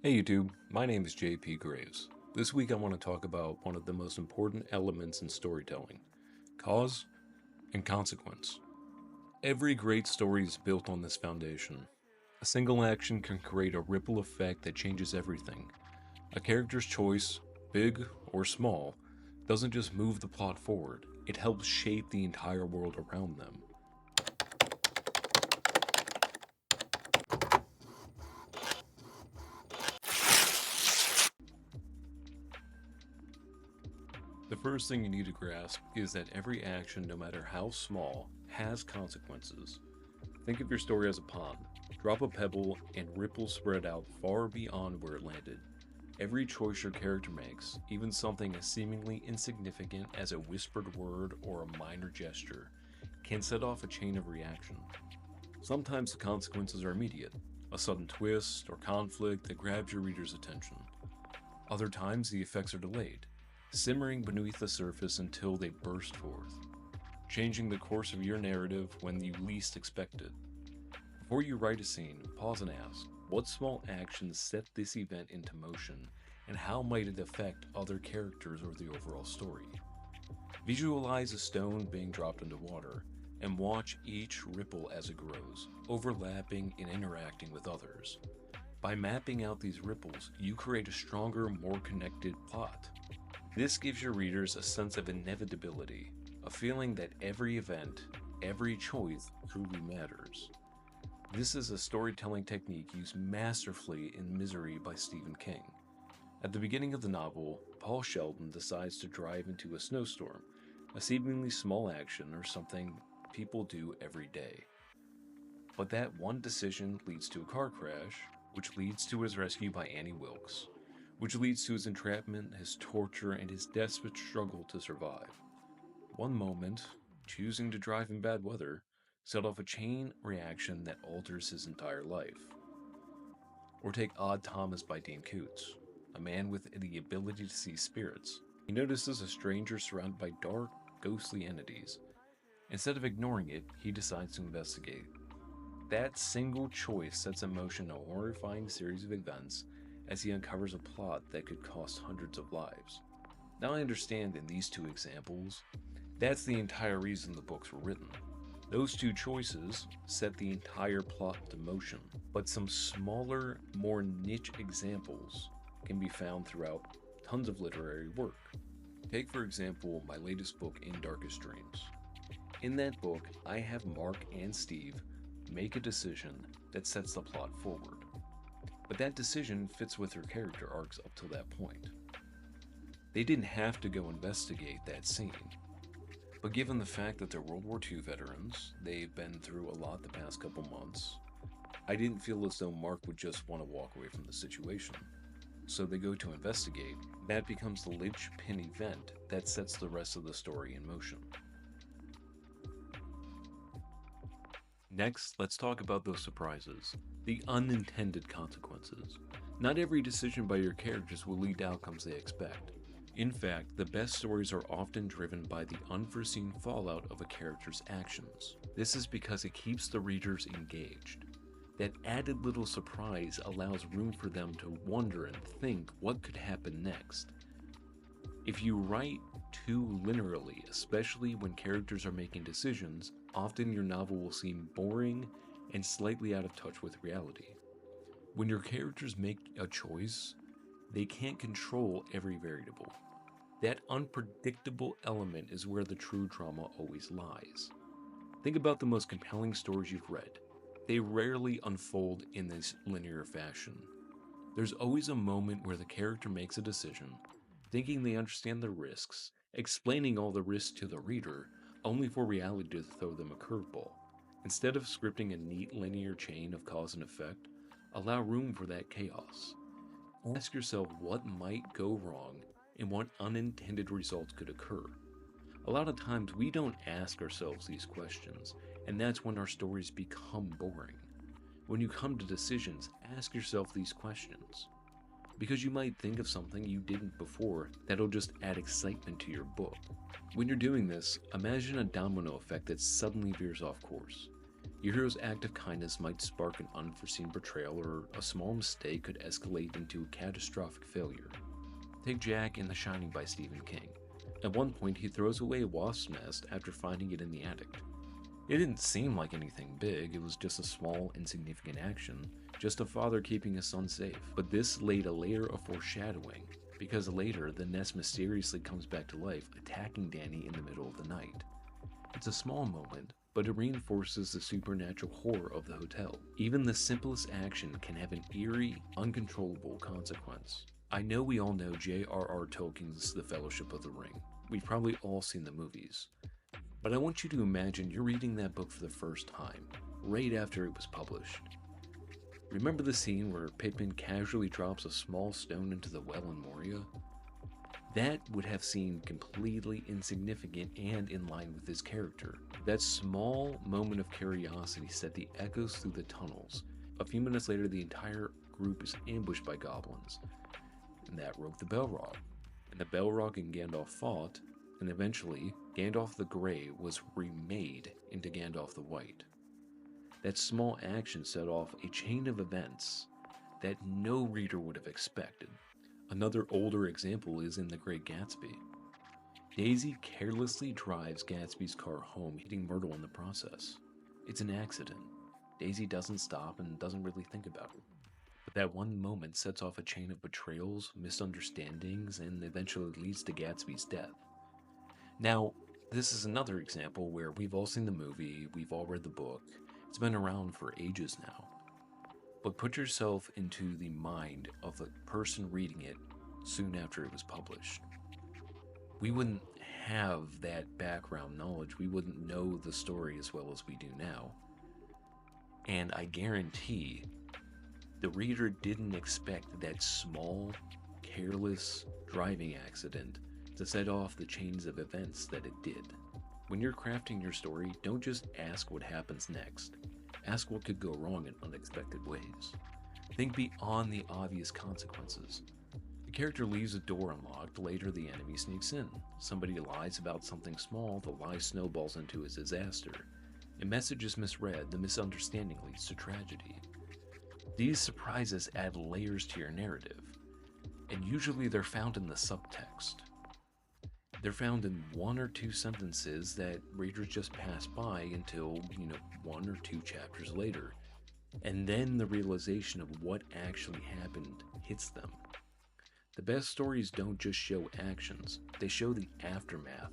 Hey YouTube, my name is JP Graves. This week I want to talk about one of the most important elements in storytelling, cause and consequence. Every great story is built on this foundation. A single action can create a ripple effect that changes everything. A character's choice, big or small, doesn't just move the plot forward, it helps shape the entire world around them. The first thing you need to grasp is that every action, no matter how small, has consequences. Think of your story as a pond. Drop a pebble and ripples spread out far beyond where it landed. Every choice your character makes, even something as seemingly insignificant as a whispered word or a minor gesture, can set off a chain of reaction. Sometimes the consequences are immediate, a sudden twist or conflict that grabs your reader's attention. Other times the effects are delayed, simmering beneath the surface until they burst forth, changing the course of your narrative when you least expect it. Before you write a scene, pause and ask, what small actions set this event into motion, and how might it affect other characters or the overall story? Visualize a stone being dropped into water, and watch each ripple as it grows, overlapping and interacting with others. By mapping out these ripples, you create a stronger, more connected plot. This gives your readers a sense of inevitability, a feeling that every event, every choice truly matters. This is a storytelling technique used masterfully in Misery by Stephen King. At the beginning of the novel, Paul Sheldon decides to drive into a snowstorm, a seemingly small action or something people do every day. But that one decision leads to a car crash, which leads to his rescue by Annie Wilkes, which leads to his entrapment, his torture, and his desperate struggle to survive. One moment, choosing to drive in bad weather, set off a chain reaction that alters his entire life. Or take Odd Thomas by Dean Koontz, a man with the ability to see spirits. He notices a stranger surrounded by dark, ghostly entities. Instead of ignoring it, he decides to investigate. That single choice sets in motion a horrifying series of events as he uncovers a plot that could cost hundreds of lives. Now I understand in these two examples, that's the entire reason the books were written. Those two choices set the entire plot into motion, but some smaller, more niche examples can be found throughout tons of literary work. Take, for example, my latest book, In Darkest Dreams. In that book, I have Mark and Steve make a decision that sets the plot forward. But that decision fits with their character arcs up till that point. They didn't have to go investigate that scene. But given the fact that they're World War II veterans, they've been through a lot the past couple months, I didn't feel as though Mark would just want to walk away from the situation. So they go to investigate. That becomes the linchpin event that sets the rest of the story in motion. Next, let's talk about those surprises, the unintended consequences. Not every decision by your characters will lead to outcomes they expect. In fact, the best stories are often driven by the unforeseen fallout of a character's actions. This is because it keeps the readers engaged. That added little surprise allows room for them to wonder and think what could happen next. If you write too linearly, especially when characters are making decisions, often your novel will seem boring and slightly out of touch with reality. When your characters make a choice, they can't control every variable. That unpredictable element is where the true drama always lies. Think about the most compelling stories you've read. They rarely unfold in this linear fashion. There's always a moment where the character makes a decision, thinking they understand the risks, explaining all the risks to the reader, only for reality to throw them a curveball. Instead of scripting a neat linear chain of cause and effect, allow room for that chaos. Ask yourself what might go wrong and what unintended results could occur. A lot of times we don't ask ourselves these questions, and that's when our stories become boring. When you come to decisions, ask yourself these questions. Because you might think of something you didn't before that'll just add excitement to your book. When you're doing this, imagine a domino effect that suddenly veers off course. Your hero's act of kindness might spark an unforeseen betrayal, or a small mistake could escalate into a catastrophic failure. Take Jack in The Shining by Stephen King. At one point, he throws away a wasp's nest after finding it in the attic. It didn't seem like anything big, it was just a small, insignificant action, just a father keeping his son safe. But this laid a layer of foreshadowing, because later the nest mysteriously comes back to life, attacking Danny in the middle of the night. It's a small moment, but it reinforces the supernatural horror of the hotel. Even the simplest action can have an eerie, uncontrollable consequence. I know we all know J.R.R. Tolkien's The Fellowship of the Ring. We've probably all seen the movies. But I want you to imagine you're reading that book for the first time, right after it was published. Remember the scene where Pippin casually drops a small stone into the well in Moria? That would have seemed completely insignificant and in line with his character. That small moment of curiosity set the echoes through the tunnels. A few minutes later, the entire group is ambushed by goblins, and that broke the Balrog. And the Balrog and Gandalf fought, and eventually, Gandalf the Grey was remade into Gandalf the White. That small action set off a chain of events that no reader would have expected. Another older example is in The Great Gatsby. Daisy carelessly drives Gatsby's car home, hitting Myrtle in the process. It's an accident. Daisy doesn't stop and doesn't really think about it. But that one moment sets off a chain of betrayals, misunderstandings, and eventually leads to Gatsby's death. Now, this is another example where we've all seen the movie, we've all read the book, it's been around for ages now. But put yourself into the mind of the person reading it soon after it was published. We wouldn't have that background knowledge. We wouldn't know the story as well as we do now. And I guarantee the reader didn't expect that small, careless driving accident to set off the chains of events that it did. When you're crafting your story, don't just ask what happens next. Ask what could go wrong in unexpected ways. Think beyond the obvious consequences. The character leaves a door unlocked, later the enemy sneaks in. Somebody lies about something small, the lie snowballs into a disaster. A message is misread, the misunderstanding leads to tragedy. These surprises add layers to your narrative, and usually they're found in the subtext. They're found in one or two sentences that readers just pass by until, one or two chapters later. And then the realization of what actually happened hits them. The best stories don't just show actions, they show the aftermath.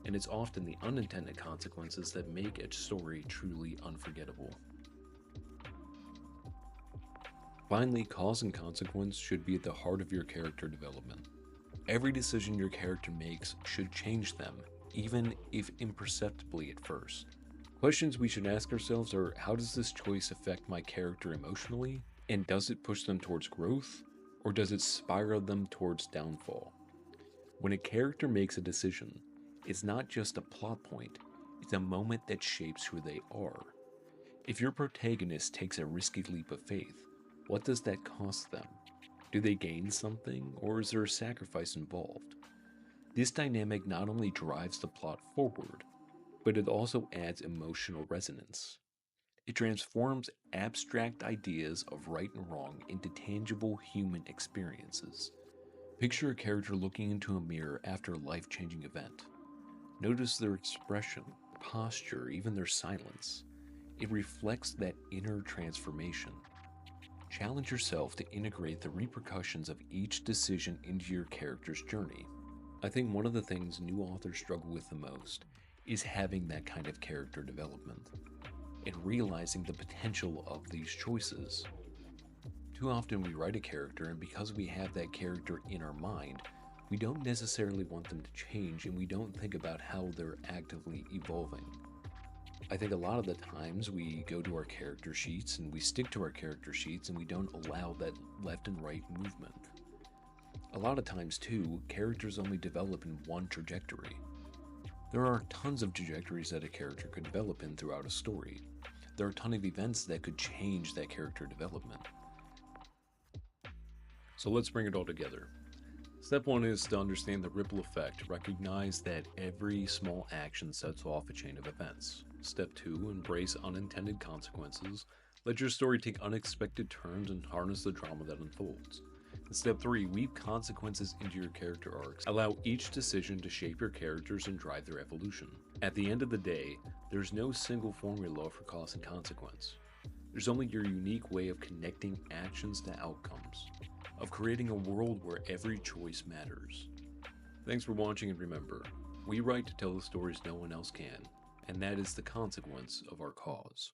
And it's often the unintended consequences that make a story truly unforgettable. Finally, cause and consequence should be at the heart of your character development. Every decision your character makes should change them, even if imperceptibly at first. Questions we should ask ourselves are, how does this choice affect my character emotionally? And does it push them towards growth? Or does it spiral them towards downfall? When a character makes a decision, it's not just a plot point, it's a moment that shapes who they are. If your protagonist takes a risky leap of faith, what does that cost them? Do they gain something, or is there a sacrifice involved? This dynamic not only drives the plot forward, but it also adds emotional resonance. It transforms abstract ideas of right and wrong into tangible human experiences. Picture a character looking into a mirror after a life-changing event. Notice their expression, posture, even their silence. It reflects that inner transformation. Challenge yourself to integrate the repercussions of each decision into your character's journey. I think one of the things new authors struggle with the most is having that kind of character development and realizing the potential of these choices. Too often we write a character, and because we have that character in our mind, we don't necessarily want them to change, and we don't think about how they're actively evolving. I think a lot of the times we go to our character sheets and we stick to our character sheets and we don't allow that left and right movement. A lot of times too, characters only develop in one trajectory. There are tons of trajectories that a character could develop in throughout a story. There are a ton of events that could change that character development. So let's bring it all together. Step one is to understand the ripple effect. Recognize that every small action sets off a chain of events. Step 2, embrace unintended consequences. Let your story take unexpected turns and harness the drama that unfolds. And Step 3, weave consequences into your character arcs. Allow each decision to shape your characters and drive their evolution. At the end of the day, there's no single formula for cause and consequence. There's only your unique way of connecting actions to outcomes, of creating a world where every choice matters. Thanks for watching, and remember, we write to tell the stories no one else can, and that is the consequence of our cause.